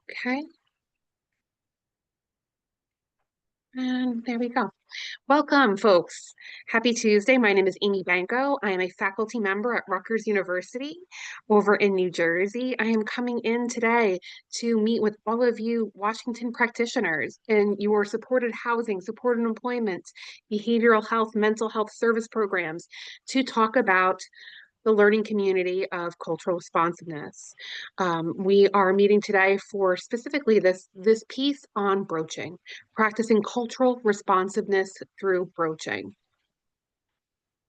Okay, and there we go. Welcome, folks. Happy Tuesday. My name is Amy Banco. I am a faculty member at Rutgers University over in New Jersey. I am coming in today to meet with all of you Washington practitioners in your supported housing, supported employment, behavioral health, mental health service programs to talk about the learning community of cultural responsiveness. We are meeting today for specifically this piece on broaching, practicing cultural responsiveness through broaching.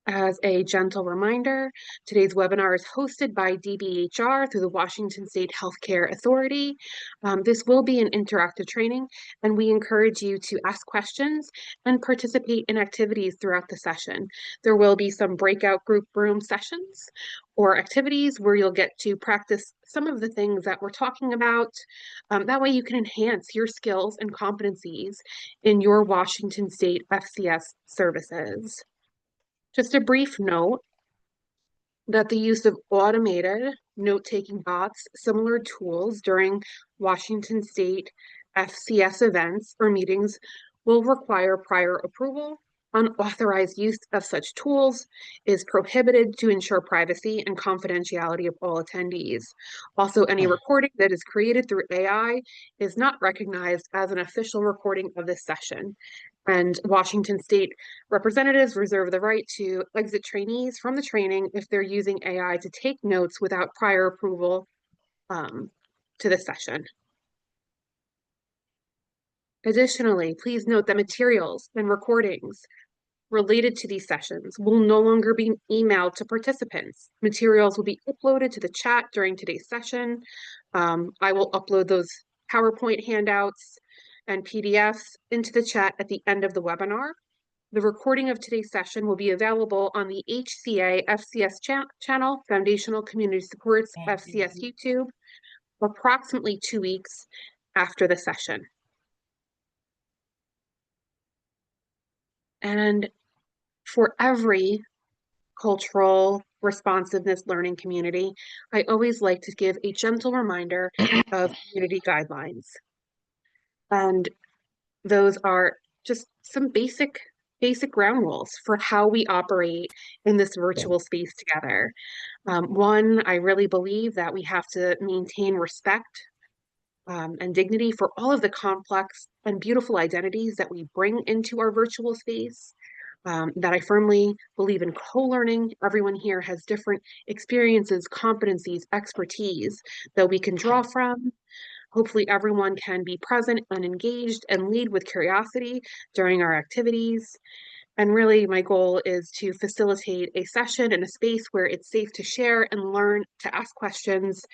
As a gentle reminder, today's webinar is hosted by DBHR through the Washington State Healthcare Authority. This will be an interactive training, and we encourage you to ask questions and participate in activities throughout the session. There will be some breakout group room sessions or activities where you'll get to practice some of the things that we're talking about. That way you can enhance your skills and competencies in your Washington State FCS services. Just a brief note that the use of automated note-taking bots, similar tools during Washington State FCS events or meetings will require prior approval. Unauthorized use of such tools is prohibited to ensure privacy and confidentiality of all attendees. Also, any recording that is created through AI is not recognized as an official recording of this session. And Washington State representatives reserve the right to exit trainees from the training if they're using AI to take notes without prior approval to the session. Additionally, please note that materials and recordings related to these sessions will no longer be emailed to participants. Materials will be uploaded to the chat during today's session. I will upload those PowerPoint handouts and PDFs into the chat at the end of the webinar. The recording of today's session will be available on the HCA FCS channel, Foundational Community Supports FCS YouTube, approximately 2 weeks after the session. And for every cultural responsiveness learning community, I always like to give a gentle reminder of community guidelines. And those are just some basic ground rules for how we operate in this virtual space together. One, I really believe that we have to maintain respect and dignity for all of the complex and beautiful identities that we bring into our virtual space. That I firmly believe in co-learning. Everyone here has different experiences, competencies, expertise that we can draw from. Hopefully everyone can be present and engaged and lead with curiosity during our activities. And really, my goal is to facilitate a session in a space where it's safe to share and learn, to ask questions.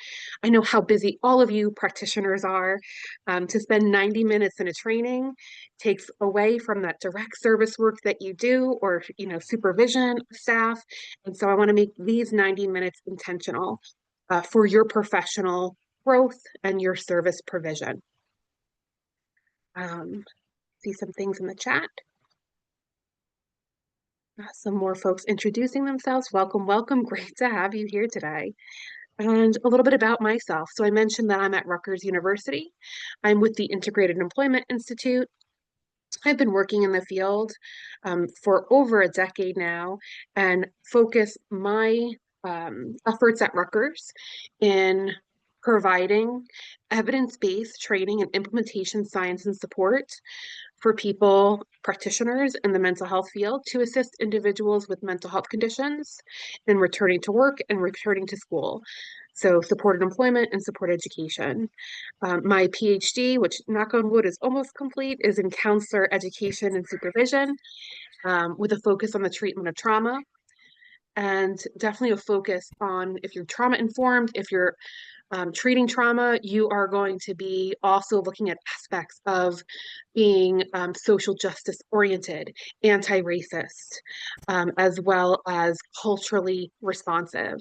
I know how busy all of you practitioners are. To spend 90 minutes in a training takes away from that direct service work that you do or, supervision of staff. And so I want to make these 90 minutes intentional for your professional growth and your service provision. See some things in the chat. Some more folks introducing themselves. Welcome, welcome. Great to have you here today. And a little bit about myself. So I mentioned that I'm at Rutgers University. I'm with the Integrated Employment Institute. I've been working in the field for over a decade now and focus my efforts at Rutgers in providing evidence-based training and implementation science and support for people, practitioners in the mental health field to assist individuals with mental health conditions in returning to work and returning to school. So supported employment and support education. My PhD, which knock on wood is almost complete, is in counselor education and supervision with a focus on the treatment of trauma. And definitely a focus on if you're trauma informed, if you're treating trauma, you are going to be also looking at aspects of being social justice oriented, anti-racist, as well as culturally responsive.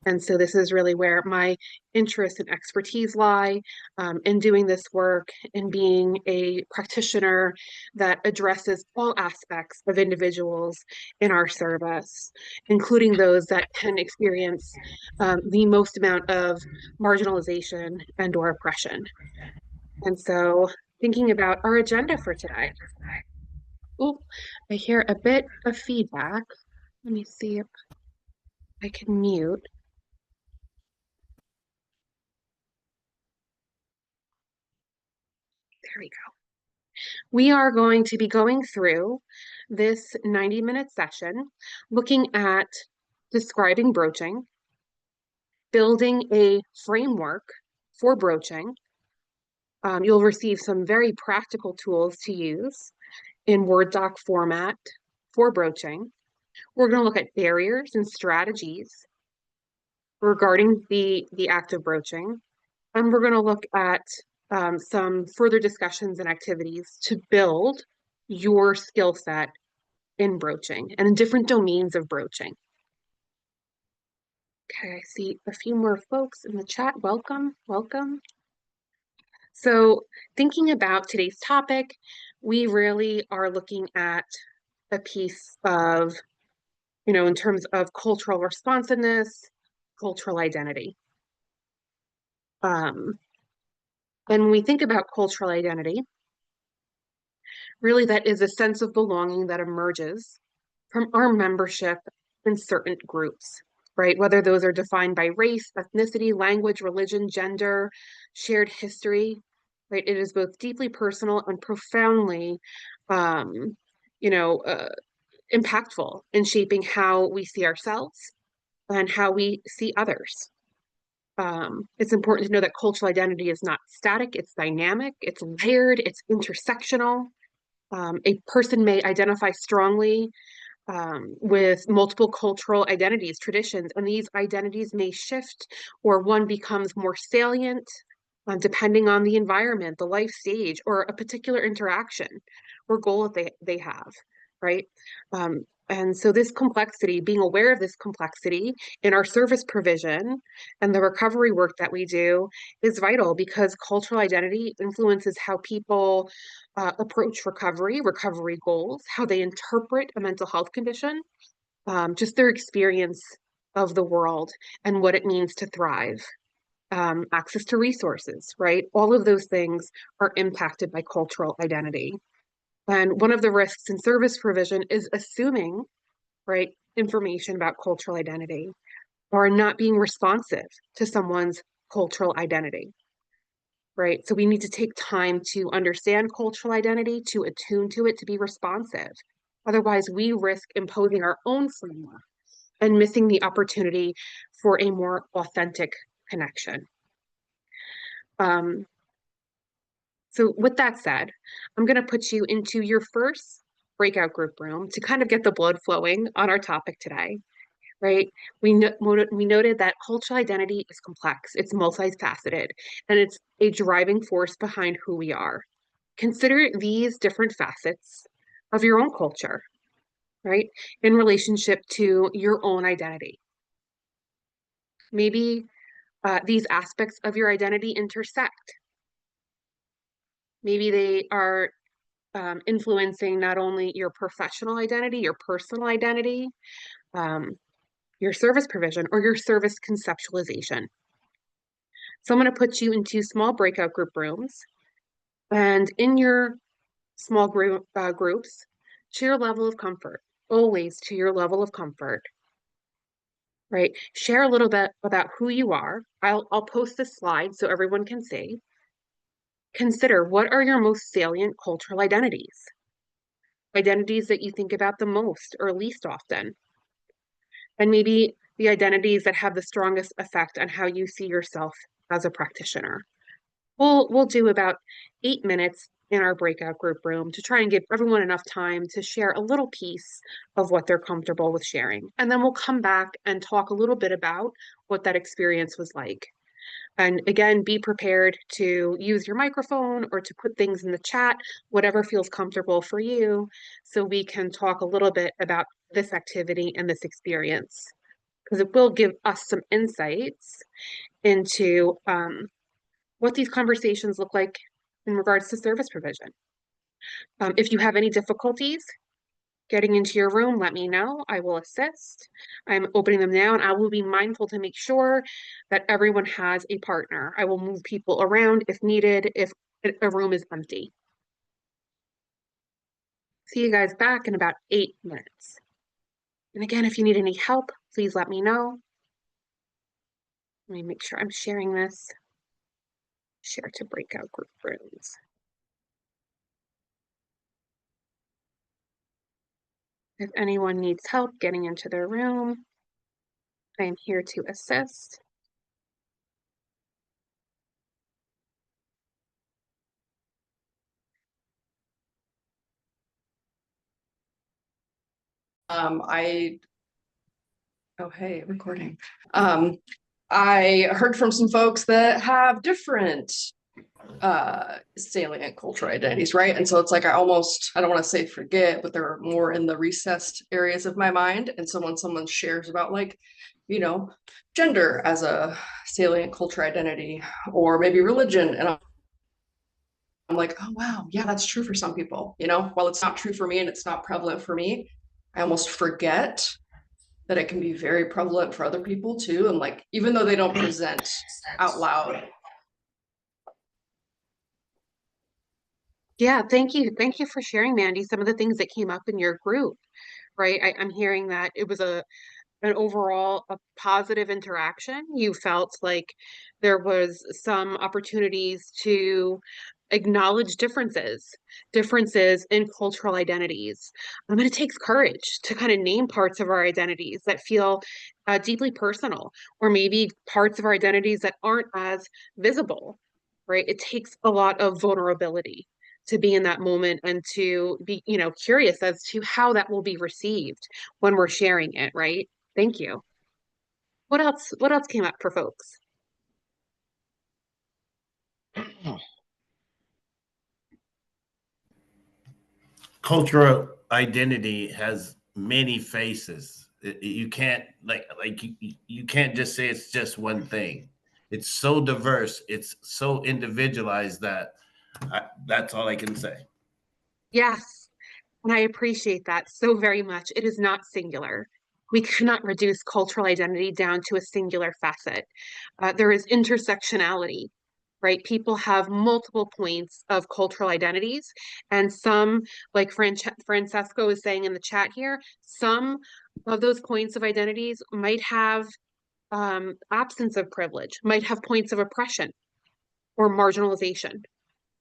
And so this is really where my interest and expertise lie in doing this work and being a practitioner that addresses all aspects of individuals in our service, including those that can experience the most amount of marginalization and or oppression. And so thinking about our agenda for today. Oh, I hear a bit of feedback. Let me see if I can mute. There we go. We are going to be going through this 90-minute session looking at describing broaching, building a framework for broaching. You'll receive some very practical tools to use in Word doc format for broaching. We're going to look at barriers and strategies regarding the act of broaching. And we're going to look at some further discussions and activities to build your skill set in broaching and in different domains of broaching. Okay, I see a few more folks in the chat. Welcome, welcome. So thinking about today's topic, we really are looking at a piece of, in terms of cultural responsiveness, cultural identity. And when we think about cultural identity, really that is a sense of belonging that emerges from our membership in certain groups, right? Whether those are defined by race, ethnicity, language, religion, gender, shared history, right? It is both deeply personal and profoundly, um, you know, uh, impactful in shaping how we see ourselves and how we see others. It's important to know that cultural identity is not static, it's dynamic, it's layered, it's intersectional. A person may identify strongly with multiple cultural identities, traditions, and these identities may shift or one becomes more salient depending on the environment, the life stage, or a particular interaction or goal that they have, right? And so this complexity, being aware of this complexity in our service provision and the recovery work that we do is vital because cultural identity influences how people approach recovery goals, how they interpret a mental health condition, just their experience of the world and what it means to thrive, access to resources, right? All of those things are impacted by cultural identity. And one of the risks in service provision is assuming, right, information about cultural identity or not being responsive to someone's cultural identity, right? So we need to take time to understand cultural identity, to attune to it, to be responsive. Otherwise, we risk imposing our own framework and missing the opportunity for a more authentic connection. So with that said, I'm going to put you into your first breakout group room to kind of get the blood flowing on our topic today, right? We noted that cultural identity is complex, it's multifaceted, and it's a driving force behind who we are. Consider these different facets of your own culture, right, in relationship to your own identity. Maybe these aspects of your identity intersect. Maybe they are influencing not only your professional identity, your personal identity, um, your service provision, or your service conceptualization. So I'm going to put you into small breakout group rooms, and in your small groups, to your level of comfort, always to your level of comfort, right? Share a little bit about who you are. I'll post this slide so everyone can see. Consider what are your most salient cultural identities that you think about the most or least often, and maybe the identities that have the strongest effect on how you see yourself as a practitioner. We'll do about 8 minutes in our breakout group room to try and give everyone enough time to share a little piece of what they're comfortable with sharing. And then we'll come back and talk a little bit about what that experience was like. And again, be prepared to use your microphone or to put things in the chat, whatever feels comfortable for you, so we can talk a little bit about this activity and this experience, because it will give us some insights into what these conversations look like in regards to service provision. If you have any difficulties getting into your room, let me know. I will assist. I'm opening them now, and I will be mindful to make sure that everyone has a partner. I will move people around if needed, if A room is empty. See you guys back in about 8 minutes. And again, if you need any help, please let me know. Let me make sure I'm sharing this. Share to breakout group rooms. If anyone needs help getting into their room, I am here to assist. I oh hey, recording. Um, I heard from some folks that have different salient cultural identities, right? And so it's like I don't want to say forget, but they're more in the recessed areas of my mind. And so when someone shares about like, you know, gender as a salient cultural identity, or maybe religion, and I'm like, oh wow, yeah, that's true for some people. While it's not true for me and it's not prevalent for me, I almost forget that it can be very prevalent for other people too. And like, even though they don't present out loud. Yeah, thank you. Thank you for sharing, Mandy, some of the things that came up in your group, right? I'm hearing that it was an overall a positive interaction. You felt like there was some opportunities to acknowledge differences in cultural identities. And it takes courage to kind of name parts of our identities that feel deeply personal, or maybe parts of our identities that aren't as visible, right? It takes a lot of vulnerability to be in that moment and to be, curious as to how that will be received when we're sharing it, right? Thank you. What else came up for folks? Cultural identity has many faces. You can't you can't just say it's just one thing. It's so diverse. It's so individualized that that's all I can say. Yes, and I appreciate that so very much. It is not singular. We cannot reduce cultural identity down to a singular facet. There is intersectionality, right? People have multiple points of cultural identities, and some, like Francesco is saying in the chat here, some of those points of identities might have absence of privilege, might have points of oppression or marginalization,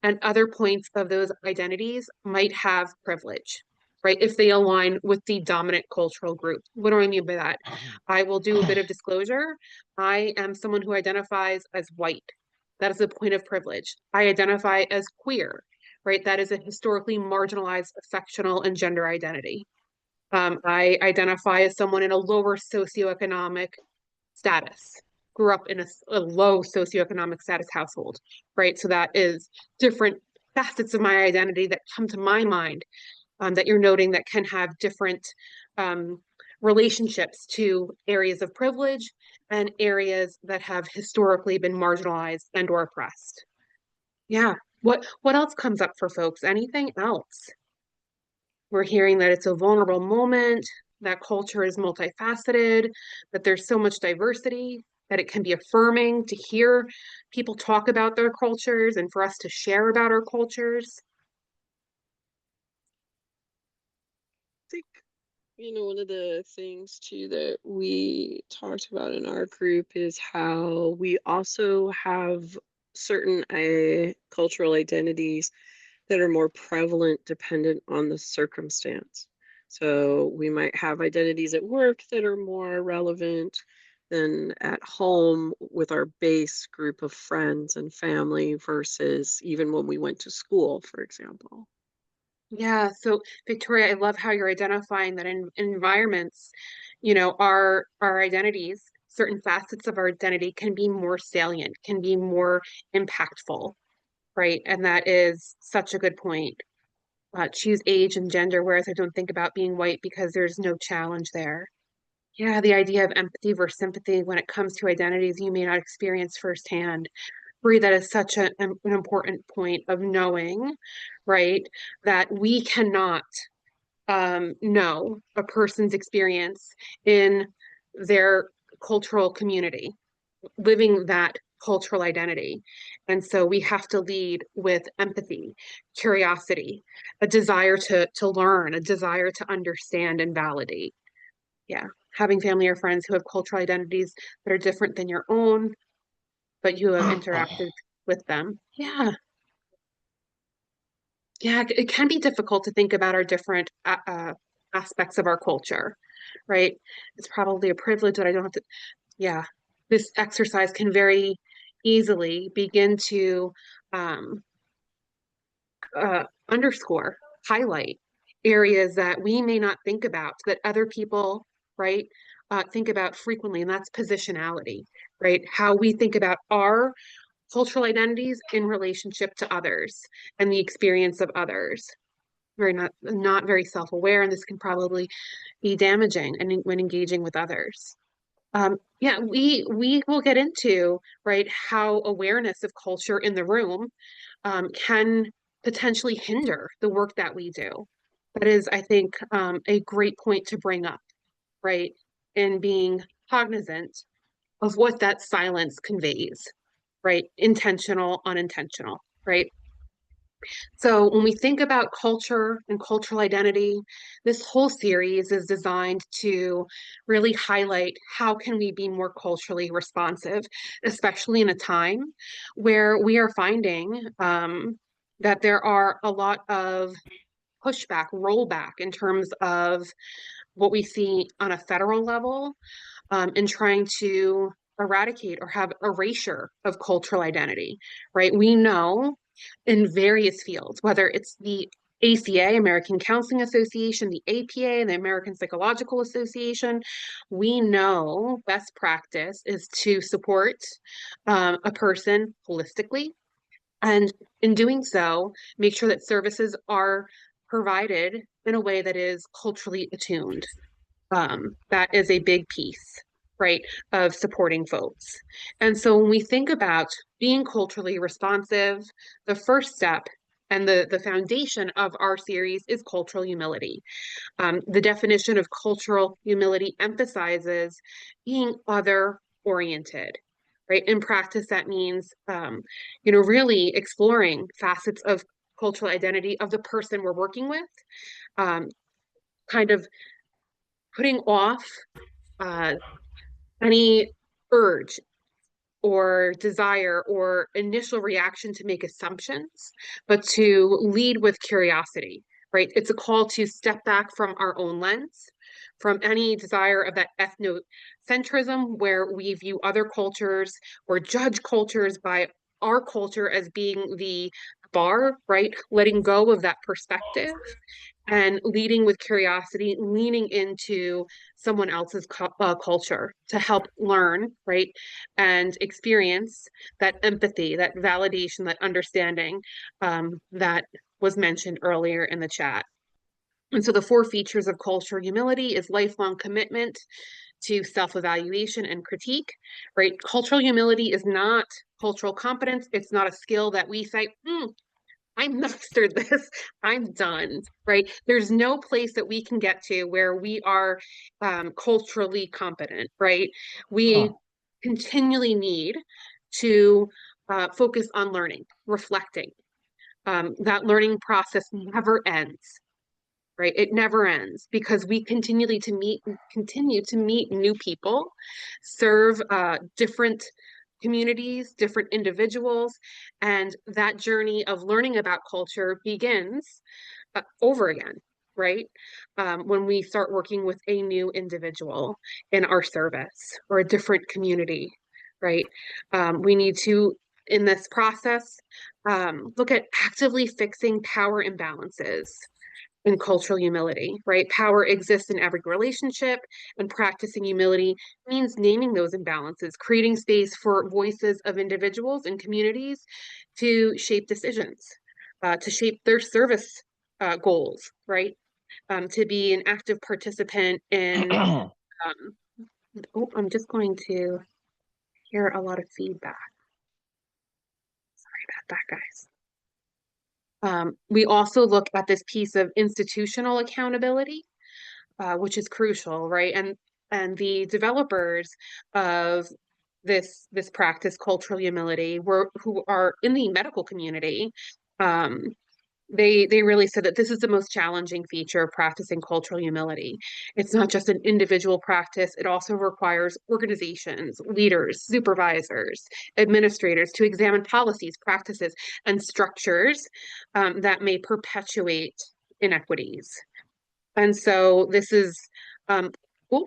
and other points of those identities might have privilege, right? If they align with the dominant cultural group. What do I mean by that? I will do a bit of disclosure. I am someone who identifies as white. That is a point of privilege. I identify as queer, right? That is a historically marginalized affectional and gender identity. I identify as someone in a lower socioeconomic status, grew up in a low socioeconomic status household, right? So that is different facets of my identity that come to my mind, that you're noting that can have different um, relationships to areas of privilege and areas that have historically been marginalized and or oppressed. Yeah. What else comes up for folks? Anything else? We're hearing that it's a vulnerable moment, that culture is multifaceted, that there's so much diversity, that it can be affirming to hear people talk about their cultures and for us to share about our cultures. Think, one of the things too that we talked about in our group is how we also have certain cultural identities that are more prevalent dependent on the circumstance. So we might have identities at work that are more relevant than at home with our base group of friends and family versus even when we went to school, for example. Yeah, so Victoria, I love how you're identifying that in environments, our identities, certain facets of our identity can be more salient, can be more impactful, right? And that is such a good point. Choose age and gender, whereas I don't think about being white because there's no challenge there. Yeah, the idea of empathy versus sympathy when it comes to identities you may not experience firsthand. Bree, that is such an important point of knowing, right? That we cannot know a person's experience in their cultural community, living that cultural identity. And so we have to lead with empathy, curiosity, a desire to learn, a desire to understand and validate. Yeah. Having family or friends who have cultural identities that are different than your own, but you have interacted with them. Yeah. Yeah, it can be difficult to think about our different aspects of our culture, right? It's probably a privilege that I don't have to, yeah. This exercise can very easily begin to um, underscore, highlight areas that we may not think about that other people, right, think about frequently, and that's positionality, right? How we think about our cultural identities in relationship to others and the experience of others. We're not very self-aware, and this can probably be damaging and when engaging with others. Yeah, we will get into, right, how awareness of culture in the room can potentially hinder the work that we do. That is, I think, a great point to bring up, right, in being cognizant of what that silence conveys, right? Intentional, unintentional, right? So when we think about culture and cultural identity, this whole series is designed to really highlight how can we be more culturally responsive, especially in a time where we are finding that there are a lot of pushback, rollback in terms of what we see on a federal level in trying to eradicate or have erasure of cultural identity, right? We know in various fields, whether it's the ACA, American Counseling Association, the APA, and the American Psychological Association, we know best practice is to support a person holistically. And in doing so, make sure that services are provided in a way that is culturally attuned. That is a big piece, right, of supporting folks. And so when we think about being culturally responsive, the first step and the foundation of our series is cultural humility. The definition of cultural humility emphasizes being other oriented. Right. In practice, that means, really exploring facets of cultural identity of the person we're working with, um, kind of putting off uh, any urge or desire or initial reaction to make assumptions, but to lead with curiosity, right? It's a call to step back from our own lens, from any desire of that ethnocentrism where we view other cultures or judge cultures by our culture as being the bar, right? Letting go of that perspective and leading with curiosity, leaning into someone else's culture to help learn, right? And experience that empathy, that validation, that understanding that was mentioned earlier in the chat. And so the 4 features of cultural humility is lifelong commitment to self-evaluation and critique, right? Cultural humility is not cultural competence. It's not a skill that we say, I mastered this. I'm done, right? There's no place that we can get to where we are culturally competent, right? We continually need to focus on learning, reflecting. That learning process never ends, right? It never ends because we continue to meet new people, serve different communities, different individuals, and that journey of learning about culture begins over again, right? When we start working with a new individual in our service or a different community, right? We need to, in this process, look at actively fixing power imbalances and cultural humility, right? Power exists in every relationship, and practicing humility means naming those imbalances, creating space for voices of individuals and communities to shape decisions, to shape their service goals, right? To be an active participant in, I'm just going to hear a lot of feedback. Sorry about that, guys. We also look at this piece of institutional accountability, which is crucial, right? And the developers of this practice, cultural humility, who are in the medical community, um, they really said that this is the most challenging feature of practicing cultural humility. It's not just an individual practice, it also requires organizations, leaders, supervisors, administrators to examine policies, practices, and structures that may perpetuate inequities. And so this is, oh,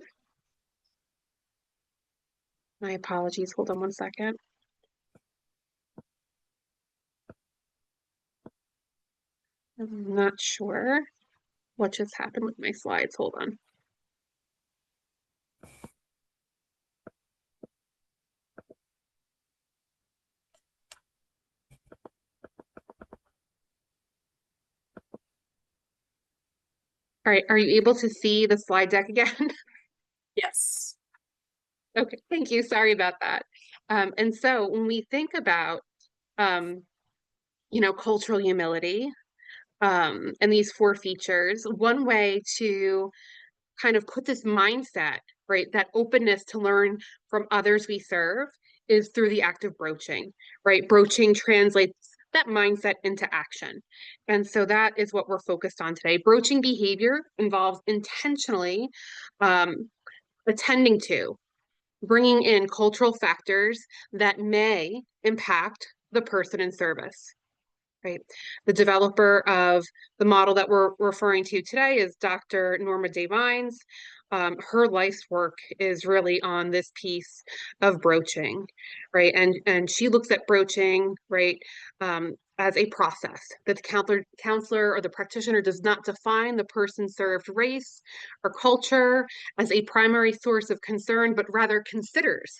my apologies. Hold on one second. I'm not sure what just happened with my slides. Hold on. All right, are you able to see the slide deck again? Yes. Okay, thank you. Sorry about that. And so when we think about, um, cultural humility, and these four features, one way to kind of put this mindset, right, that openness to learn from others we serve is through the act of broaching, right? Broaching translates that mindset into action. And so that is what we're focused on today. Broaching behavior involves intentionally attending to, bringing in cultural factors that may impact the person in service. Right. The developer of the model that we're referring to today is Dr. Norma Devines. Her life's work is really on this piece of broaching, right? And she looks at broaching, right, as a process that the counselor or the practitioner does not define the person served race or culture as a primary source of concern, but rather considers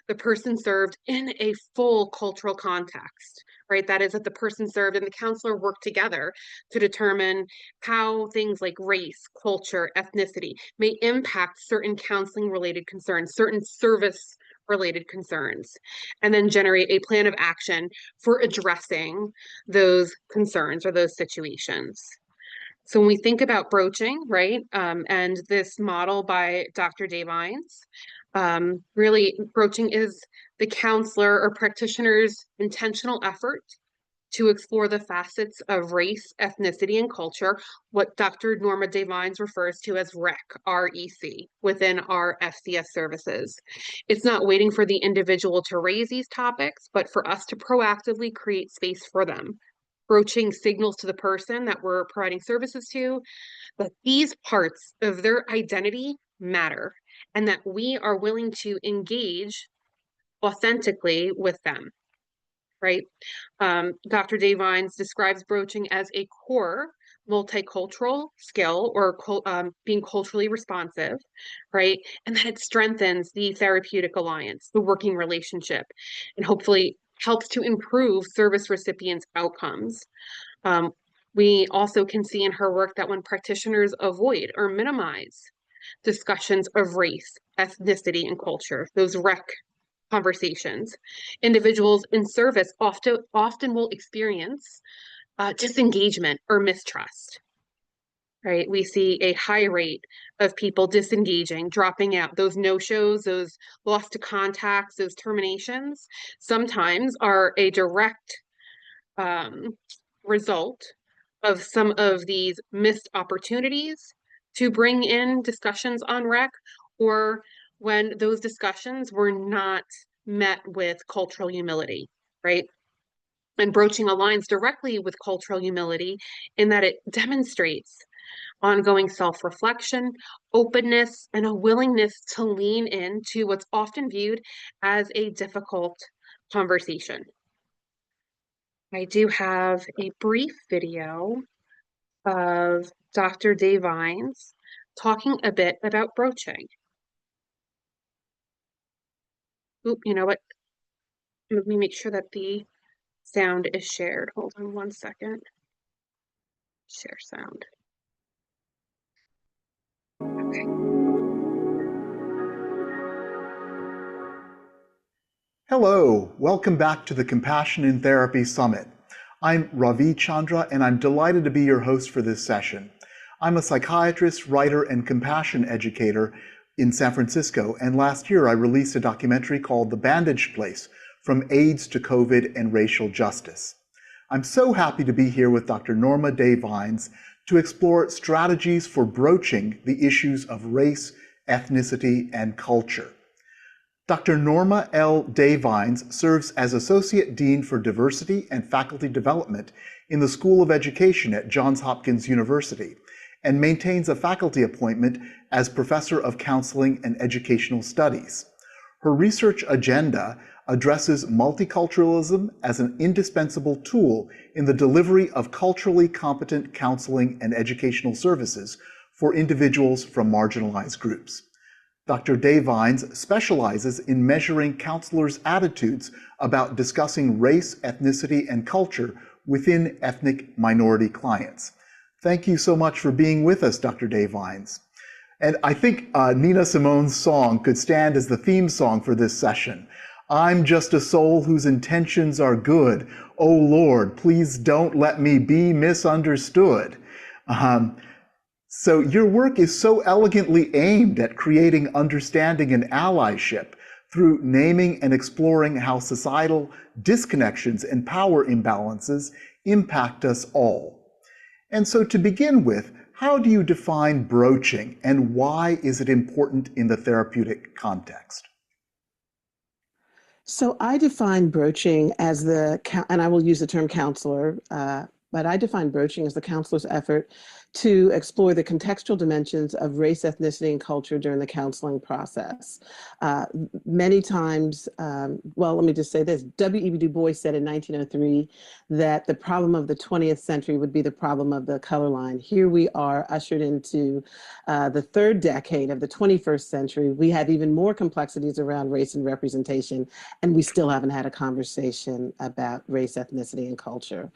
the person served in a full cultural context, right? That is, that the person served and the counselor work together to determine how things like race, culture, ethnicity may impact certain counseling related concerns, certain service related concerns, and then generate a plan of action for addressing those concerns or those situations. So when we think about broaching, right, and this model by Dr. Devines, really broaching is the counselor or practitioner's intentional effort to explore the facets of race, ethnicity, and culture, what Dr. Norma Devines refers to as REC, within our FCS services. It's not waiting for the individual to raise these topics, but for us to proactively create space for them. Broaching signals to the person that we're providing services to that these parts of their identity matter and that we are willing to engage authentically with them, right? Dr. Devines describes broaching as a core multicultural skill, or being culturally responsive, right? And that it strengthens the therapeutic alliance, the working relationship, and hopefully helps to improve service recipients' outcomes. Um, we also can see in her work that when practitioners avoid or minimize discussions of race, ethnicity, and culture, those conversations, individuals in service often will experience disengagement or mistrust. Right, we see a high rate of people disengaging, dropping out. Those no-shows, those lost to contacts, those terminations, sometimes are a direct result of some of these missed opportunities to bring in discussions on rec, or when those discussions were not met with cultural humility, right? And broaching aligns directly with cultural humility in that it demonstrates ongoing self-reflection, openness, and a willingness to lean into what's often viewed as a difficult conversation. I do have a brief video of Dr. Devines talking a bit about broaching. Oop, you know what? Let me make sure that the sound is shared. Hold on one second. Share sound. Hello, welcome back to the Compassion in Therapy Summit. I'm Ravi Chandra, and I'm delighted to be your host for this session. I'm a psychiatrist, writer, and compassion educator in San Francisco, and last year I released a documentary called The Bandaged Place: From AIDS to COVID and Racial Justice. I'm so happy to be here with Dr. Norma Day Vines to explore strategies for broaching the issues of race, ethnicity, and culture. Dr. Norma L. Day Vines serves as Associate Dean for Diversity and Faculty Development in the School of Education at Johns Hopkins University and maintains a faculty appointment as Professor of Counseling and Educational Studies. Her research agenda addresses multiculturalism as an indispensable tool in the delivery of culturally competent counseling and educational services for individuals from marginalized groups. Dr. Day Vines specializes in measuring counselors' attitudes about discussing race, ethnicity, and culture within ethnic minority clients. Thank you so much for being with us, Dr. Day Vines. And I think Nina Simone's song could stand as the theme song for this session. I'm just a soul whose intentions are good. Oh Lord, please don't let me be misunderstood. So your work is so elegantly aimed at creating understanding and allyship through naming and exploring how societal disconnections and power imbalances impact us all. And so to begin with, how do you define broaching and why is it important in the therapeutic context? So I define broaching as and I will use the term counselor, but I define broaching as the counselor's effort to explore the contextual dimensions of race, ethnicity, and culture during the counseling process. Many times, well, let me just say this, W.E.B. Du Bois said in 1903 that the problem of the 20th century would be the problem of the color line. Here we are ushered into the third decade of the 21st century. We have even more complexities around race and representation, and we still haven't had a conversation about race, ethnicity, and culture.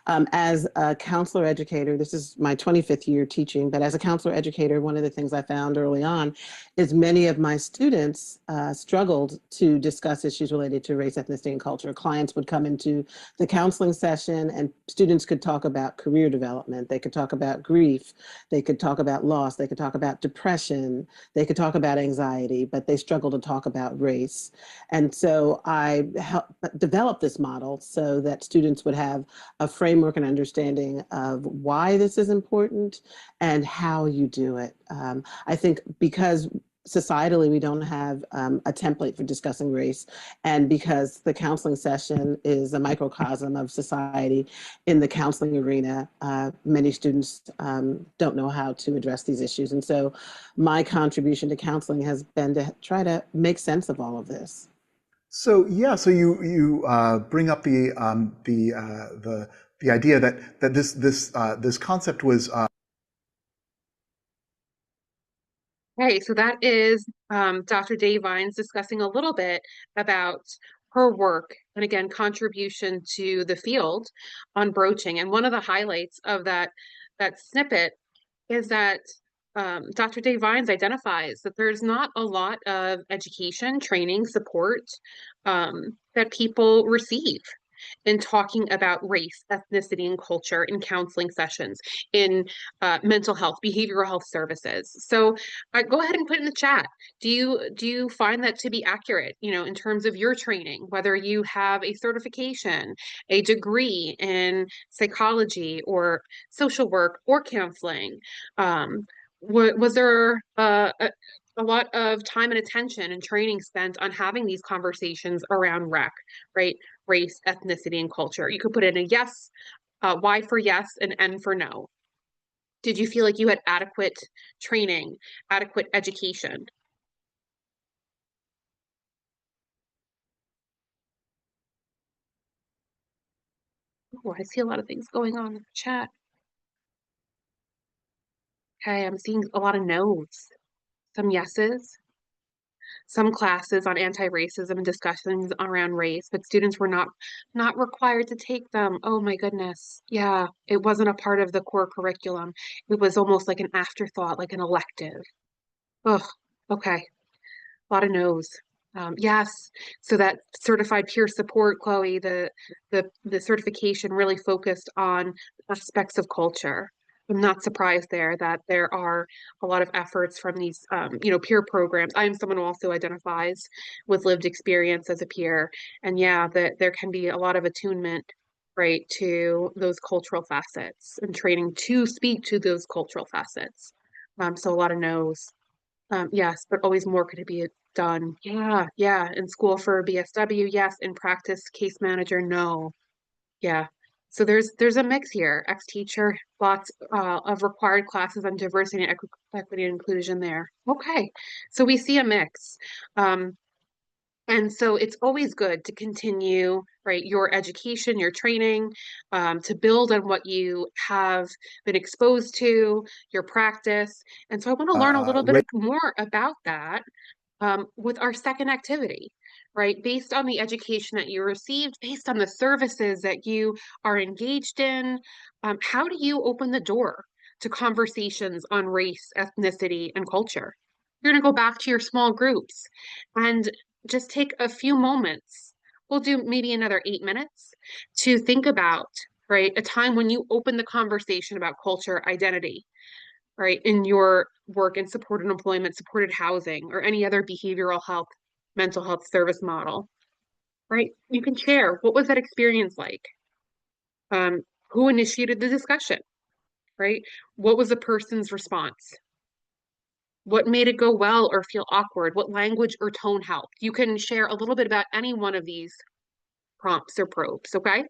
As a counselor educator, this is my 25th year teaching, but as a counselor educator, one of the things I found early on is many of my students struggled to discuss issues related to race, ethnicity, and culture. Clients would come into the counseling session and students could talk about career development. They could talk about grief. They could talk about loss. They could talk about depression. They could talk about anxiety, but they struggle to talk about race. And so I helped develop this model so that students would have a framework and understanding of why this is important and how you do it. I think because societally we don't have a template for discussing race, and because the counseling session is a microcosm of society in the counseling arena, many students don't know how to address these issues. And so my contribution to counseling has been to try to make sense of all of this. So yeah, so you bring up the idea that this concept was. Okay, so that is Dr. Day Vines discussing a little bit about her work and again contribution to the field on broaching. And one of the highlights of that snippet is that Dr. Day Vines identifies that there's not a lot of education, training, support that people receive in talking about race, ethnicity, and culture in counseling sessions, in mental health, behavioral health services. So go ahead and put in the chat. Do you find that to be accurate, in terms of your training, whether you have a certification, a degree in psychology or social work or counseling? Was there a lot of time and attention and training spent on having these conversations around right? Race, ethnicity, and culture. You could put in a yes, Y for yes, and N for no. Did you feel like you had adequate training, adequate education? Oh, I see a lot of things going on in the chat. Okay, I'm seeing a lot of no's, some yeses. Some classes on anti-racism and discussions around race, but students were not required to take them. Oh my goodness. Yeah, it wasn't a part of the core curriculum. It was almost like an afterthought, like an elective. Oh, okay. A lot of no's. Yes, so that certified peer support, Chloe, the certification really focused on aspects of culture. I'm not surprised there that there are a lot of efforts from these, peer programs. I am someone who also identifies with lived experience as a peer. And yeah, that there can be a lot of attunement, right, to those cultural facets and training to speak to those cultural facets. So a lot of no's. Yes, but always more could be done. Yeah, yeah. In school for BSW, yes. In practice, case manager, no. Yeah. So there's a mix here. Ex-teacher, lots of required classes on diversity and equity and inclusion there. Okay. So we see a mix. Um, and so it's always good to continue, right, your education, your training, to build on what you have been exposed to, your practice. And so I want to learn a little bit more about that with our second activity, right? Based on the education that you received, based on the services that you are engaged in, how do you open the door to conversations on race, ethnicity, and culture? You're going to go back to your small groups and just take a few moments. We'll do maybe another 8 minutes to think about, right, a time when you open the conversation about culture, identity, right, in your work in supported employment, supported housing, or any other behavioral health, mental health service model, right? You can share, what was that experience like? Who initiated the discussion, right? What was the person's response? What made it go well or feel awkward? What language or tone helped? You can share a little bit about any one of these prompts or probes, okay?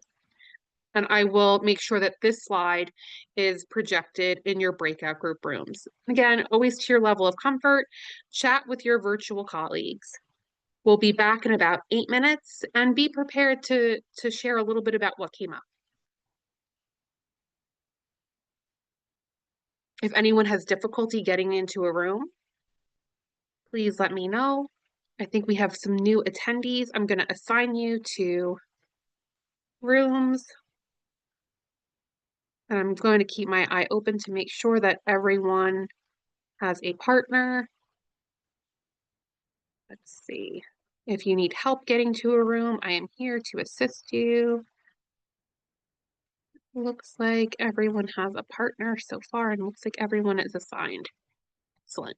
And I will make sure that this slide is projected in your breakout group rooms. Again, always to your level of comfort, chat with your virtual colleagues. We'll be back in about 8 minutes, and be prepared to share a little bit about what came up. If anyone has difficulty getting into a room, please let me know. I think we have some new attendees. I'm going to assign you to rooms. And I'm going to keep my eye open to make sure that everyone has a partner. Let's see. If you need help getting to a room, I am here to assist you. Looks like everyone has a partner so far, and looks like everyone is assigned. Excellent.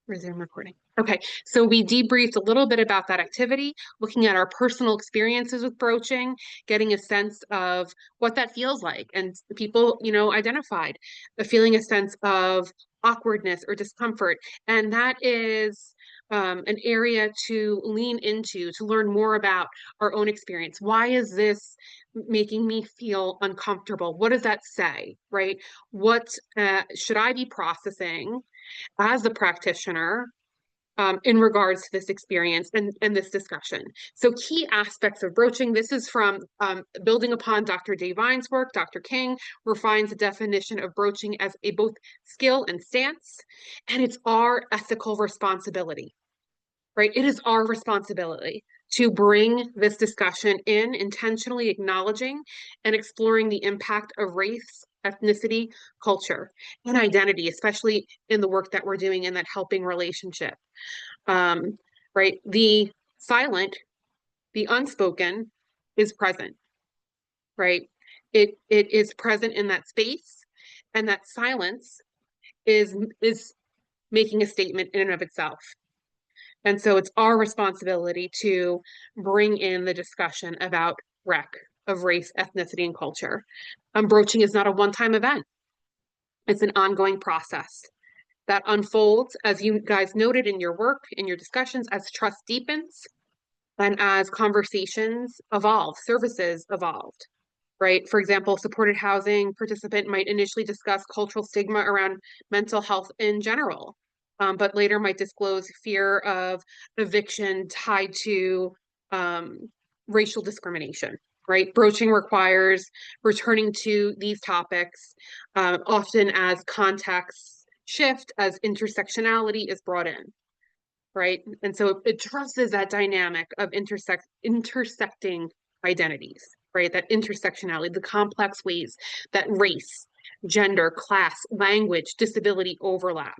Resume recording. Okay, so we debriefed a little bit about that activity, looking at our personal experiences with broaching, getting a sense of what that feels like. And people, identified feeling a sense of awkwardness or discomfort. And that is an area to lean into, to learn more about our own experience. Why is this making me feel uncomfortable? What does that say, right? What should I be processing as a practitioner in regards to this experience and this discussion? So key aspects of broaching, this is from building upon Dr. Devine's work. Dr. King refines the definition of broaching as a both skill and stance, and it's our ethical responsibility, right? It is our responsibility to bring this discussion in, intentionally acknowledging and exploring the impact of race, ethnicity, culture, and identity, especially in the work that we're doing in that helping relationship. Right? The silent, the unspoken is present, right? It is present in that space, and that silence is making a statement in and of itself. And so it's our responsibility to bring in the discussion about REC of race, ethnicity, and culture. Broaching is not a one-time event. It's an ongoing process that unfolds, as you guys noted in your work, in your discussions, as trust deepens and as conversations evolve, services evolved, right? For example, supported housing participant might initially discuss cultural stigma around mental health in general, but later might disclose fear of eviction tied to racial discrimination, right? Broaching requires returning to these topics, often as contexts shift, as intersectionality is brought in, right? And so it addresses that dynamic of intersecting identities, right? That intersectionality, the complex ways that race, gender, class, language, disability overlap,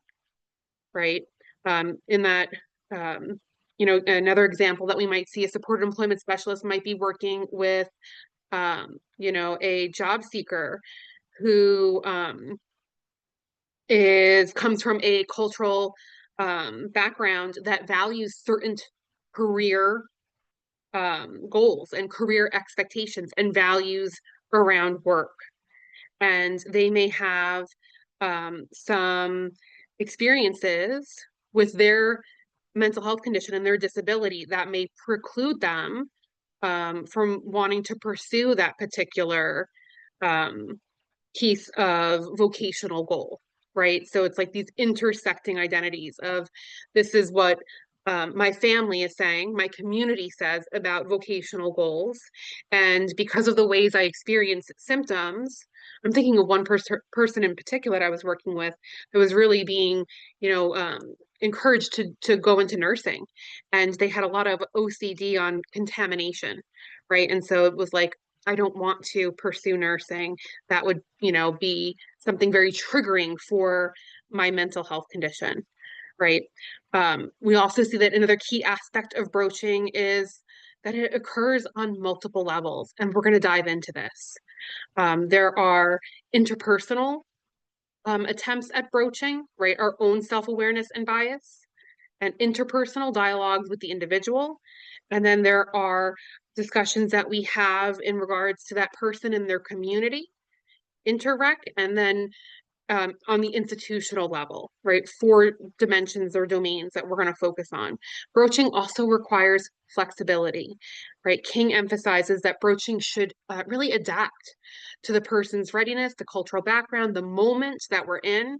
right? In that, another example that we might see, a supported employment specialist might be working with you know, a job seeker who comes from a cultural background that values certain career goals and career expectations and values around work. And they may have some experiences with their mental health condition and their disability that may preclude them from wanting to pursue that particular piece of vocational goal, right? So it's like these intersecting identities of this is what my family is saying, my community says about vocational goals. And because of the ways I experience symptoms, I'm thinking of one person in particular that I was working with that was really being, you know, encouraged to go into nursing. And they had a lot of OCD on contamination, right? And so it was like, I don't want to pursue nursing. That would, you know, be something very triggering for my mental health condition, right? We also see that another key aspect of broaching is that it occurs on multiple levels, and we're going to dive into this. There are interpersonal attempts at broaching, right? Our own self-awareness and bias, and interpersonal dialogues with the individual. And then there are discussions that we have in regards to that person and their community, interrec, and then on the institutional level, right? 4 dimensions or domains that we're going to focus on. Broaching also requires flexibility, right? King emphasizes that broaching should really adapt to the person's readiness, the cultural background, the moment that we're in.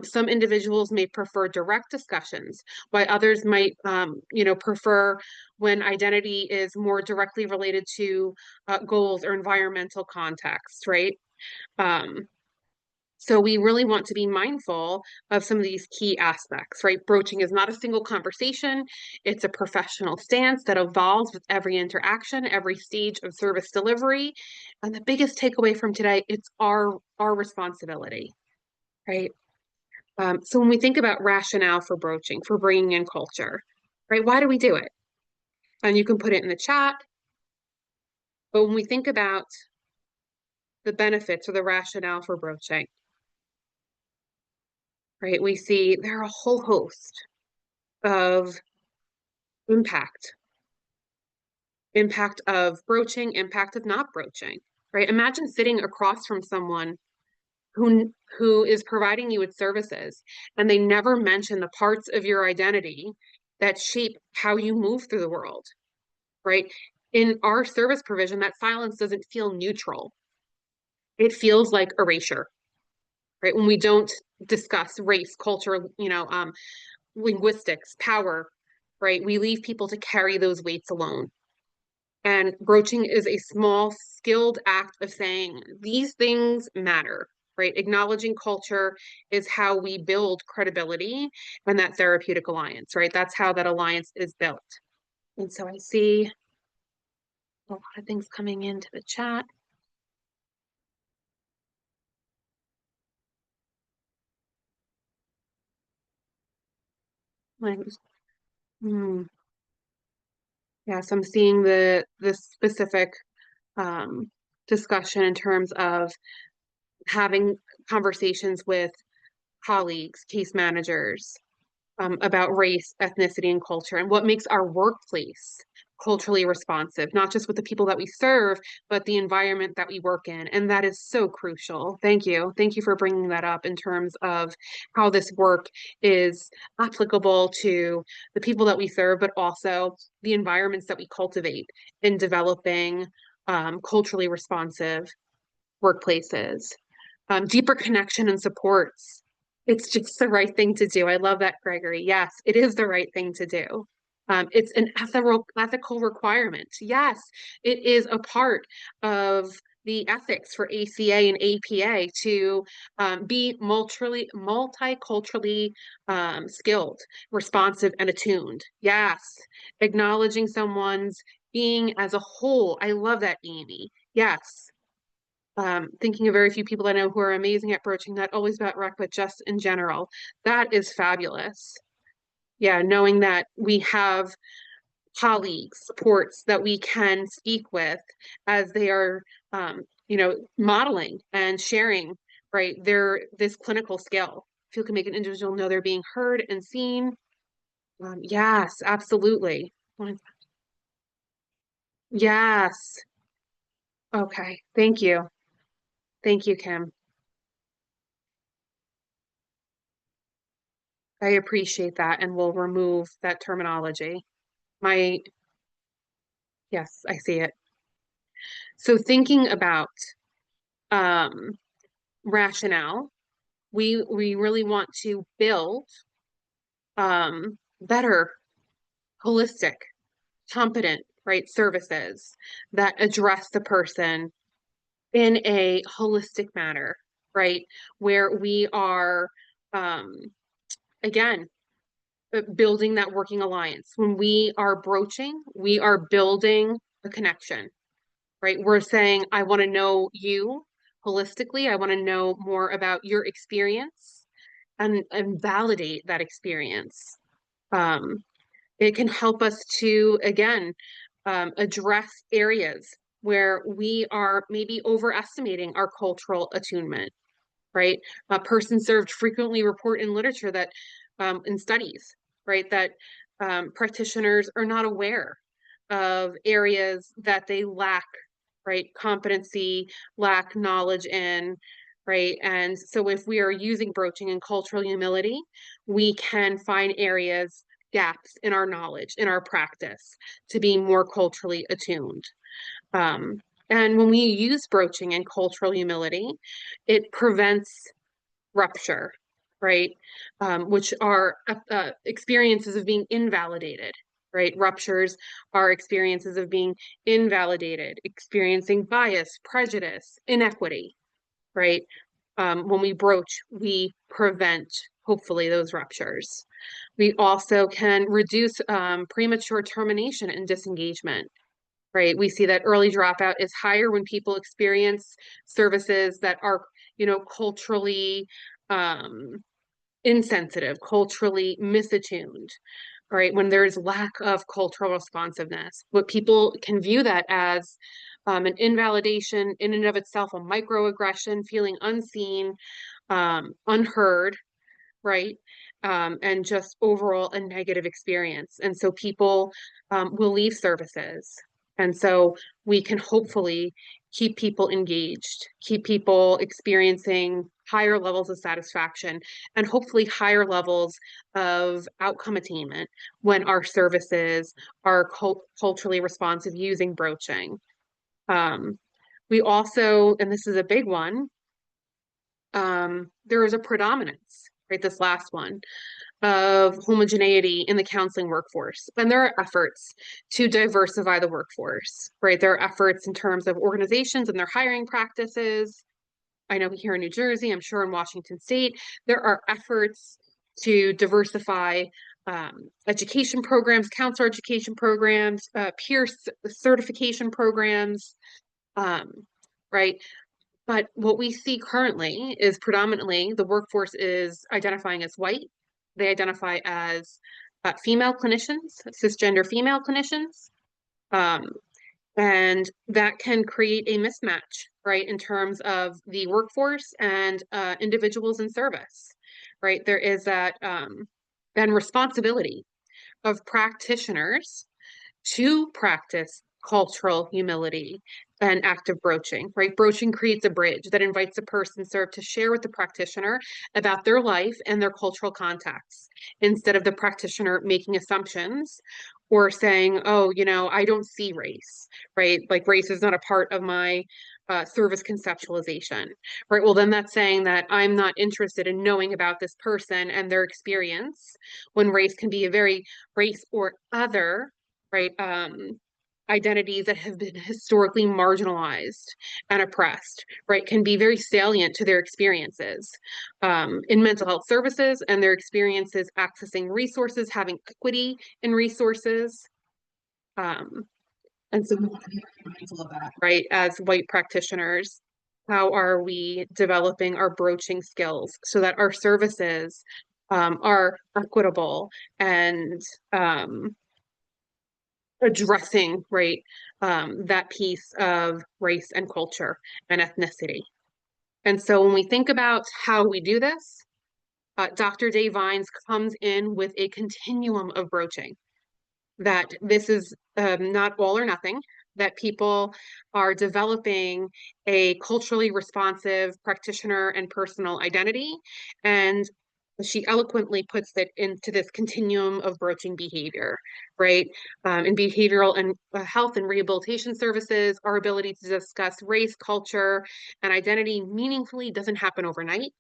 Some individuals may prefer direct discussions, while others might, you know, prefer when identity is more directly related to goals or environmental context, right? So we really want to be mindful of some of these key aspects, right? Broaching is not a single conversation. It's a professional stance that evolves with every interaction, every stage of service delivery. And the biggest takeaway from today, it's our responsibility, right? So when we think about rationale for broaching, for bringing in culture, right? Why do we do it? And you can put it in the chat. But when we think about the benefits or the rationale for broaching, right, we see there are a whole host of impact of broaching, impact of not broaching, right? Imagine sitting across from someone who is providing you with services and they never mention the parts of your identity that shape how you move through the world, right? In our service provision, that silence doesn't feel neutral. It feels like erasure, right? When we don't discuss race, culture, you know, linguistics, power, right? We leave people to carry those weights alone. And broaching is a small, skilled act of saying these things matter, right? Acknowledging culture is how we build credibility and that therapeutic alliance, right? That's how that alliance is built. And so I see a lot of things coming into the chat. Like, yes, I'm seeing the specific discussion in terms of having conversations with colleagues, case managers, about race, ethnicity, and culture, and what makes our workplace culturally responsive, not just with the people that we serve, but the environment that we work in. And that is so crucial. Thank you. Thank you for bringing that up in terms of how this work is applicable to the people that we serve, but also the environments that we cultivate in developing culturally responsive workplaces. Deeper connection and supports. It's just the right thing to do. I love that, Gregory. Yes, it is the right thing to do. It's an ethical requirement. Yes, it is a part of the ethics for ACA and APA to be multiculturally skilled, responsive, and attuned. Yes, acknowledging someone's being as a whole. I love that, Amy. Yes. Thinking of very few people I know who are amazing at broaching, not always about rec, but just in general. That is fabulous. Yeah, knowing that we have colleagues, supports that we can speak with as they are, modeling and sharing, right, this clinical skill. Feel can make an individual know they're being heard and seen. Yes, absolutely. Yes. Okay. Thank you. Thank you, Kim. I appreciate that, and we'll remove that terminology. Yes, I see it. So thinking about um, rationale, we really want to build better, holistic, competent, right, services that address the person in a holistic manner, right, where we are again building that working alliance. When we are broaching, we are building a connection, right? We're saying, I want to know you holistically. I want to know more about your experience and validate that experience. It can help us to, again, address areas where we are maybe overestimating our cultural attunement, right? A person served frequently report in literature that, in studies, right, that practitioners are not aware of areas that they lack, right, competency, lack knowledge in, right? And so if we are using broaching and cultural humility, we can find areas, gaps in our knowledge, in our practice to be more culturally attuned. Um, and when we use broaching and cultural humility, it prevents rupture, right? Which are experiences of being invalidated, right? Ruptures are experiences of being invalidated, experiencing bias, prejudice, inequity, right? When we broach, we prevent, hopefully, those ruptures. We also can reduce premature termination and disengagement, right? We see that early dropout is higher when people experience services that are, culturally insensitive, culturally misattuned, right? When there's lack of cultural responsiveness, what people can view that as an invalidation in and of itself, a microaggression, feeling unseen, unheard, right? And just overall a negative experience. And so people will leave services. And so we can hopefully keep people engaged, keep people experiencing higher levels of satisfaction, and hopefully higher levels of outcome attainment when our services are culturally responsive using broaching. We also, and this is a big one, there is a predominance, right? This last one of homogeneity in the counseling workforce. And there are efforts to diversify the workforce, right? There are efforts in terms of organizations and their hiring practices. I know here in New Jersey, I'm sure in Washington State, there are efforts to diversify education programs, counselor education programs, peer certification programs, right? But what we see currently is predominantly the workforce is identifying as white. They identify as female clinicians, cisgender female clinicians. And that can create a mismatch, right, in terms of the workforce and individuals in service, right? There is that then responsibility of practitioners to practice cultural humility and active broaching, right? Broaching creates a bridge that invites a person served to share with the practitioner about their life and their cultural context, instead of the practitioner making assumptions or saying, oh, I don't see race, right? Like race is not a part of my service conceptualization, right? Well, then that's saying that I'm not interested in knowing about this person and their experience, when race can be a very race or other, right? Identities that have been historically marginalized and oppressed, right, can be very salient to their experiences in mental health services and their experiences accessing resources, having equity in resources. And so we want to be mindful of that, right, as white practitioners. How are we developing our broaching skills so that our services are equitable and addressing, right, that piece of race and culture and ethnicity. And so when we think about how we do this, Dr. Dave Vines comes in with a continuum of broaching, that this is not all or nothing, that people are developing a culturally responsive practitioner and personal identity. And she eloquently puts it into this continuum of broaching behavior, right? In behavioral and health and rehabilitation services, our ability to discuss race, culture, and identity meaningfully doesn't happen overnight.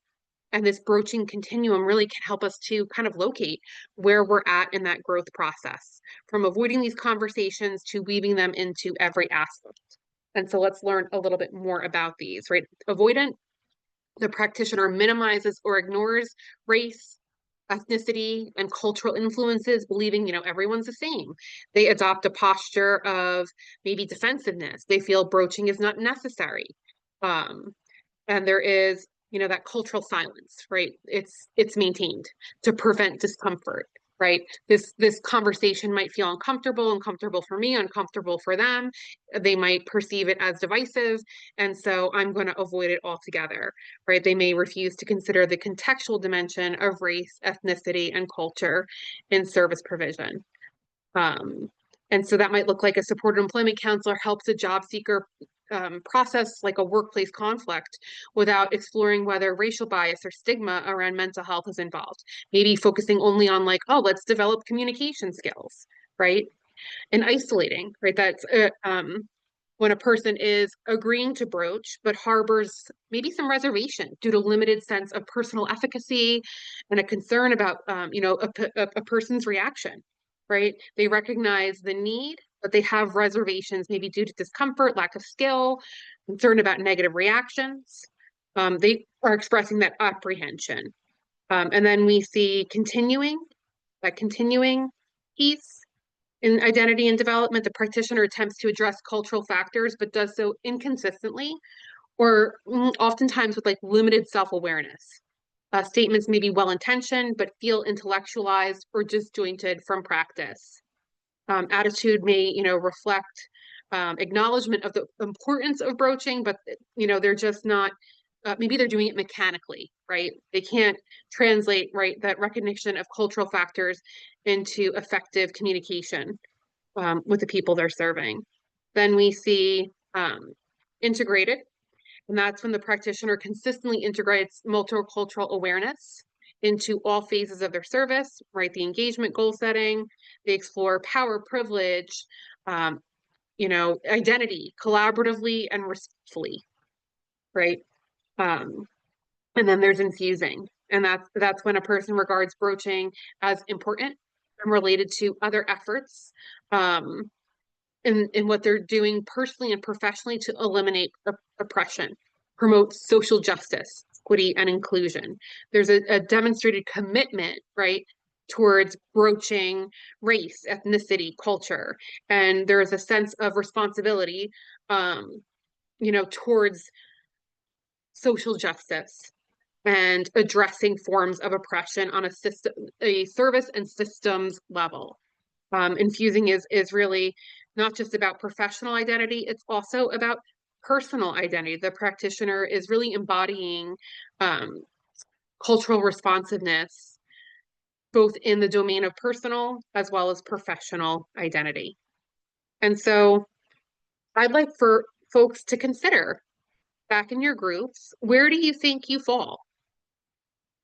And this broaching continuum really can help us to kind of locate where we're at in that growth process, from avoiding these conversations to weaving them into every aspect. And so let's learn a little bit more about these, right? Avoidant, the practitioner minimizes or ignores race, ethnicity, and cultural influences, believing, everyone's the same. They adopt a posture of maybe defensiveness. They feel broaching is not necessary. And there is, that cultural silence, right? It's maintained to prevent discomfort, right? This conversation might feel uncomfortable for me, uncomfortable for them. They might perceive it as divisive, and so I'm going to avoid it altogether, right? They may refuse to consider the contextual dimension of race, ethnicity, and culture in service provision. And so that might look like a supported employment counselor helps a job seeker process like a workplace conflict without exploring whether racial bias or stigma around mental health is involved. Maybe focusing only on like, oh, let's develop communication skills, right? And isolating, right? That's when a person is agreeing to broach but harbors maybe some reservation due to limited sense of personal efficacy and a concern about a person's reaction, right? They recognize the need, but they have reservations maybe due to discomfort, lack of skill, concern about negative reactions. They are expressing that apprehension. And then we see continuing piece. In identity and development, the practitioner attempts to address cultural factors, but does so inconsistently or oftentimes with like limited self-awareness. Statements may be well-intentioned, but feel intellectualized or disjointed from practice. Attitude may, reflect acknowledgement of the importance of broaching, but, they're just not, maybe they're doing it mechanically, right? They can't translate, right, that recognition of cultural factors into effective communication with the people they're serving. Then we see integrated, and that's when the practitioner consistently integrates multicultural awareness into all phases of their service, right? The engagement goal setting, they explore power, privilege, identity, collaboratively and respectfully, right? And then there's infusing, and that's when a person regards broaching as important and related to other efforts in what they're doing personally and professionally to eliminate oppression, promote social justice, equity, and inclusion. There's a demonstrated commitment, right, towards broaching race, ethnicity, culture, and there's a sense of responsibility, towards social justice and addressing forms of oppression on a service and systems level. Infusing is really not just about professional identity, it's also about personal identity. The practitioner is really embodying cultural responsiveness, both in the domain of personal as well as professional identity. And so I'd like for folks to consider back in your groups, where do you think you fall?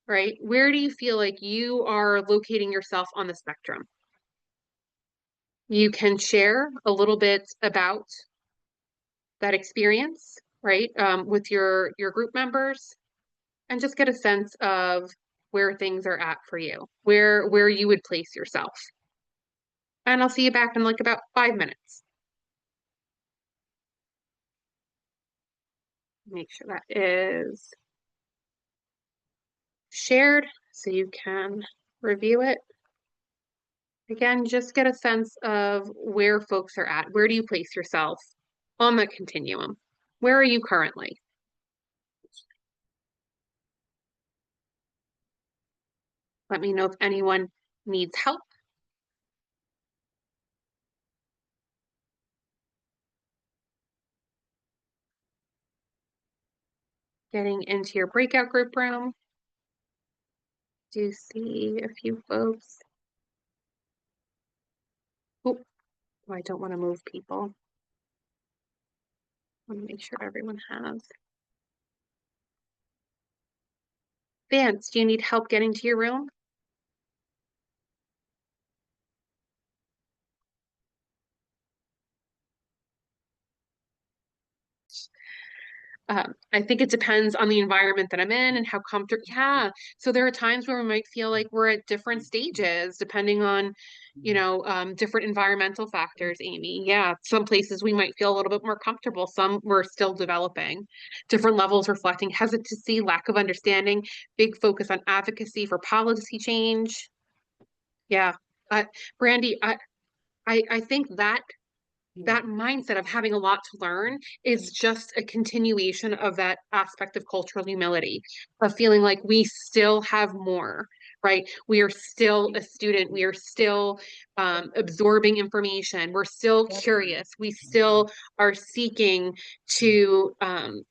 Right? Where do you feel like you are locating yourself on the spectrum? You can share a little bit about that experience, right, with your group members, and just get a sense of where things are at for you, where you would place yourself. And I'll see you back in like about 5 minutes. Make sure that is shared so you can review it. Again, just get a sense of where folks are at. Where do you place yourself on the continuum? Where are you currently? Let me know if anyone needs help. getting into your breakout group room. Do see a few folks. Oh, I don't want to move people. I want to make sure everyone has. Vance, do you need help getting to your room? I think it depends on the environment that I'm in and how comfortable. Yeah. So there are times where we might feel like we're at different stages depending on, different environmental factors, Amy. Yeah. Some places we might feel a little bit more comfortable. Some we're still developing. Different levels reflecting hesitancy, lack of understanding, big focus on advocacy for policy change. Yeah. Brandy, I think that mindset of having a lot to learn is just a continuation of that aspect of cultural humility, of feeling like we still have more, right? We are still a student. We are still absorbing information. We're still curious. We still are seeking to,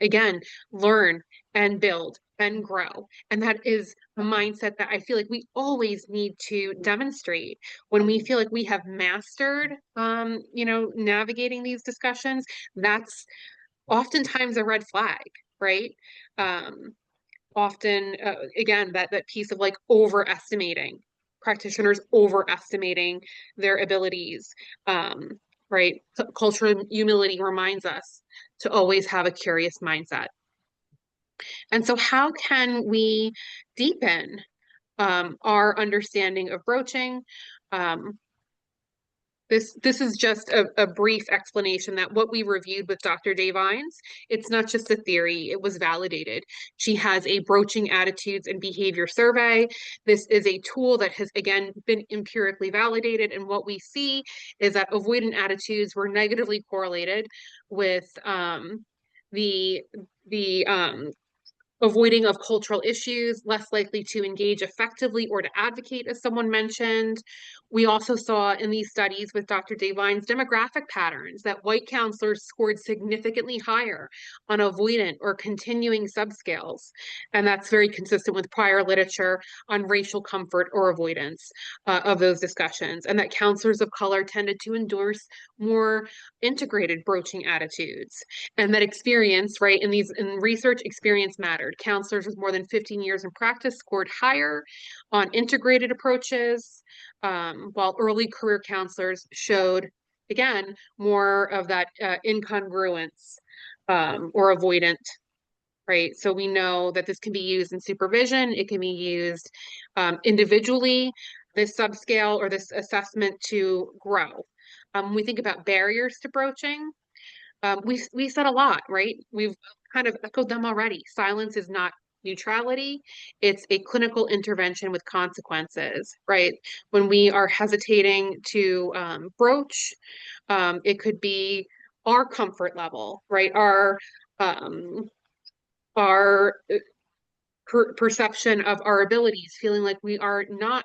again, learn and build and grow. And that is a mindset that I feel like we always need to demonstrate when we feel like we have mastered, navigating these discussions. That's oftentimes a red flag, right? Often, again, that piece of like overestimating, practitioners overestimating their abilities, right? Cultural humility reminds us to always have a curious mindset. And so how can we deepen our understanding of broaching? Um, this is just a brief explanation that what we reviewed with Dr. Davines, it's not just a theory, it was validated. She has a broaching attitudes and behavior survey. This is a tool that has, again, been empirically validated. And what we see is that avoidant attitudes were negatively correlated with the avoiding of cultural issues, less likely to engage effectively or to advocate, as someone mentioned. We also saw in these studies with Dr. Davine's demographic patterns that white counselors scored significantly higher on avoidant or continuing subscales. And that's very consistent with prior literature on racial comfort or avoidance of those discussions. And that counselors of color tended to endorse more integrated broaching attitudes. And that experience, right, in research, experience mattered. Counselors with more than 15 years in practice scored higher on integrated approaches, while early career counselors showed, again, more of that incongruence or avoidant, right? So we know that this can be used in supervision. It can be used individually, this subscale or this assessment to grow. We think about barriers to broaching. We said a lot, right? We've kind of echoed them already. Silence is not neutrality. It's a clinical intervention with consequences, right? When we are hesitating to broach, it could be our comfort level, right? Our perception of our abilities, feeling like we are not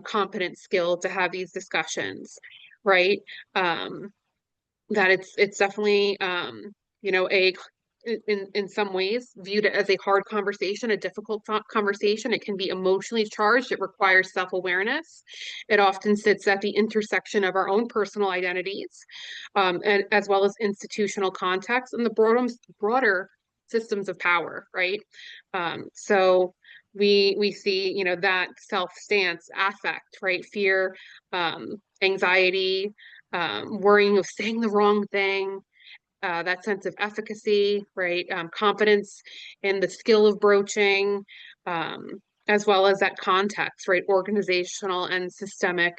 competent, skilled to have these discussions, right? That it's definitely a in some ways viewed as a hard conversation, a difficult conversation. It can be emotionally charged. It requires self-awareness. It often sits at the intersection of our own personal identities, and as well as institutional context and the broader systems of power, right? So we see, that self-stance, affect, right? Fear, anxiety, worrying of saying the wrong thing, that sense of efficacy, right? Confidence in the skill of broaching, as well as that context, right? Organizational and systemic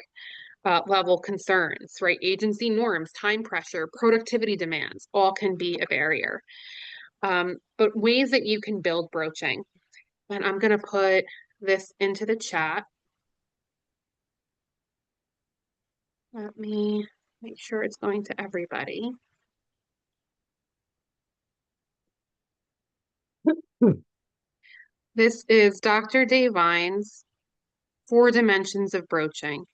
level concerns, right? Agency norms, time pressure, productivity demands, all can be a barrier. But ways that you can build broaching. And I'm going to put this into the chat. Let me make sure it's going to everybody. This is Dr. Davine's 4 Dimensions of Broaching.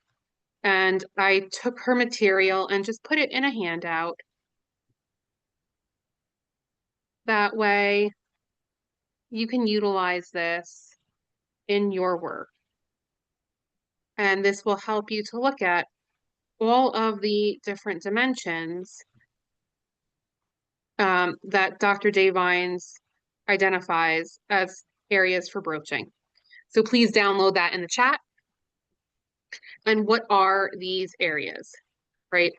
And I took her material and just put it in a handout. That way, you can utilize this in your work. And this will help you to look at all of the different dimensions that Dr. Davines identifies as areas for broaching. So please download that in the chat. And what are these areas, right?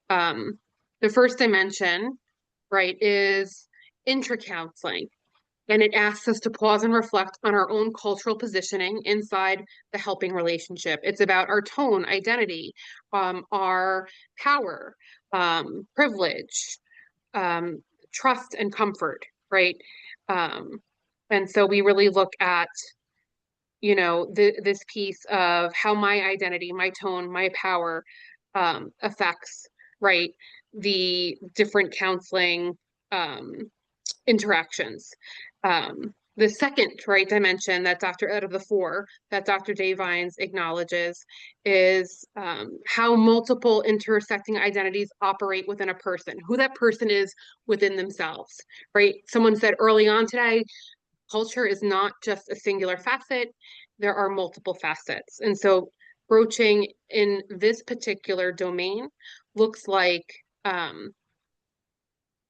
The first dimension, right, is intra-counseling. And it asks us to pause and reflect on our own cultural positioning inside the helping relationship. It's about our tone, identity, our power, privilege, trust and comfort, right? And so we really look at, you know, this piece of how my identity, my tone, my power affects, right, the different counseling interactions. The second, right, dimension that out of the four that Dr. Davines acknowledges is how multiple intersecting identities operate within a person, who that person is within themselves, right? Someone said early on today, culture is not just a singular facet, there are multiple facets. And so broaching in this particular domain looks like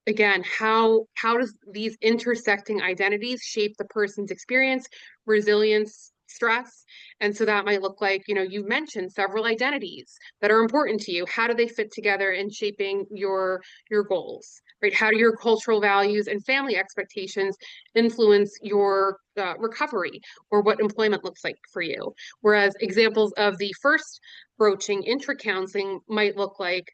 again, how does these intersecting identities shape the person's experience, resilience, stress? And so that might look like, you know, you mentioned several identities that are important to you. How do they fit together in shaping your goals, right? How do your cultural values and family expectations influence your recovery or what employment looks like for you? Whereas examples of the first broaching intra-counseling might look like,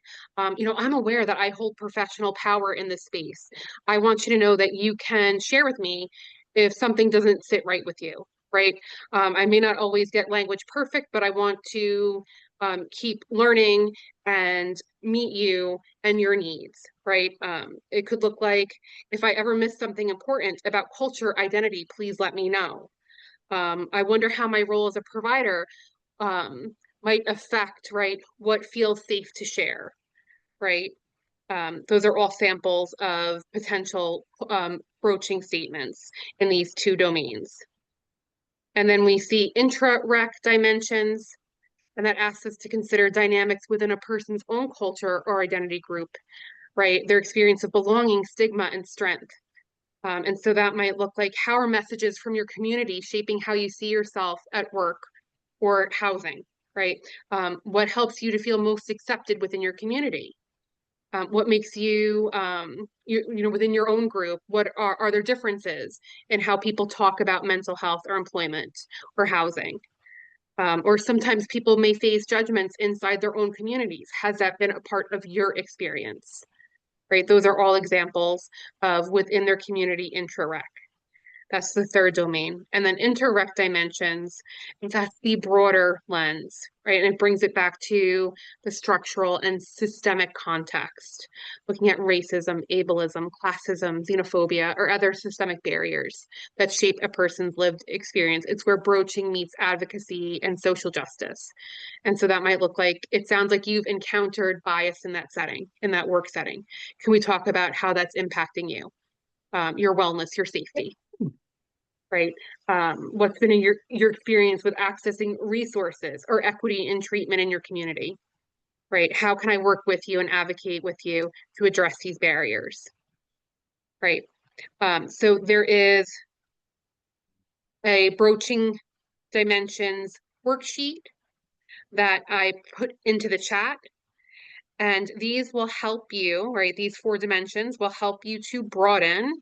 you know, I'm aware that I hold professional power in this space. I want you to know that you can share with me if something doesn't sit right with you, right? I may not always get language perfect, but I want to keep learning and meet you and your needs, right? It could look like, if I ever miss something important about culture, identity, please let me know. I wonder how my role as a provider might affect, right, what feels safe to share, right? Those are all samples of potential broaching statements in these two domains. And then we see intra-rec dimensions, and that asks us to consider dynamics within a person's own culture or identity group, right? Their experience of belonging, stigma, and strength. And so that might look like, how are messages from your community shaping how you see yourself at work or housing, right? What helps you to feel most accepted within your community? What makes you, you know, within your own group, what are there differences in how people talk about mental health or employment or housing? Or sometimes people may face judgments inside their own communities. Has that been a part of your experience? Right? Those are all examples of within their community intra-rec. That's the third domain. And then inter-rec dimensions, that's the broader lens, right? And it brings it back to the structural and systemic context, looking at racism, ableism, classism, xenophobia, or other systemic barriers that shape a person's lived experience. It's where broaching meets advocacy and social justice. And so that might look like, it sounds like you've encountered bias in that setting, in that work setting. Can we talk about how that's impacting you, your wellness, your safety? Right? What's been your experience with accessing resources or equity in treatment in your community? Right? How can I work with you and advocate with you to address these barriers? Right? So there is a broaching dimensions worksheet that I put into the chat. And these will help you, right? These 4 dimensions will help you to broaden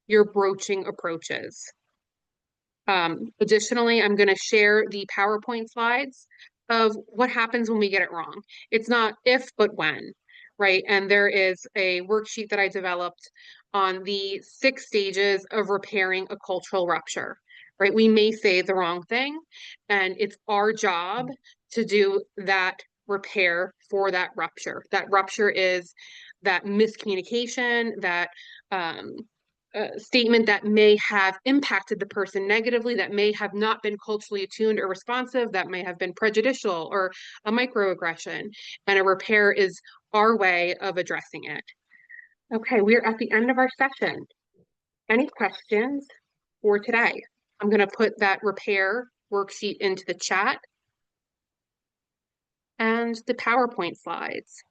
your broaching approaches. Additionally, I'm going to share the PowerPoint slides of what happens when we get it wrong. It's not if, but when, right? And there is a worksheet that I developed on the 6 stages of repairing a cultural rupture, right? We may say the wrong thing, and it's our job to do that repair for that rupture. That rupture is that miscommunication, that statement that may have impacted the person negatively, that may have not been culturally attuned or responsive, that may have been prejudicial or a microaggression. And a repair is our way of addressing it. Okay, we're at the end of our session. Any questions for today. I'm going to put that repair worksheet into the chat and the PowerPoint slides.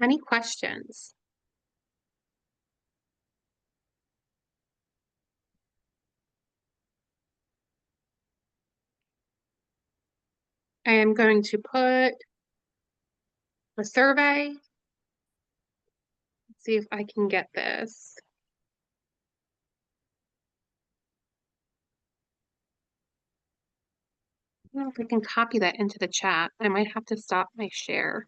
Any questions? I am going to put a survey. Let's see if I can get this. I don't know if I can copy that into the chat. I might have to stop my share.